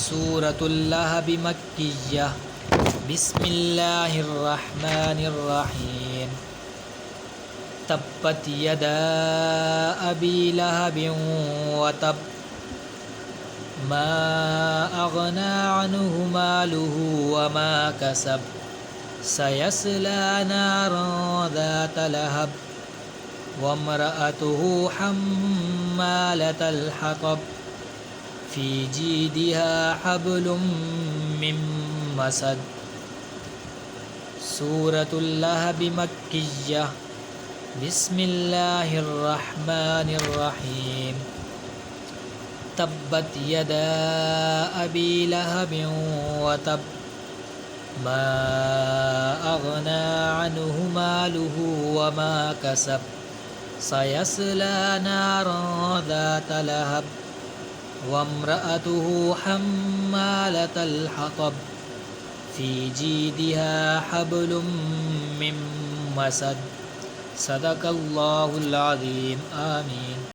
سورة اللهب مكية بسم الله الرحمن الرحيم تبت يدا أبي لهب وتب ما أغنى عنه ماله وما كسب سيصلى نارا ذات لهب وامرأته حمالة الحطب في جيدها حبل من مسد سورة اللهب مكية بسم الله الرحمن الرحيم تبت يدا أبي لهب وتب ما أغنى عنه ماله وما كسب سيصلى نارا ذات لهب وامرأته حمالة الحطب في جيدها حبل من مسد صدق الله العظيم آمين.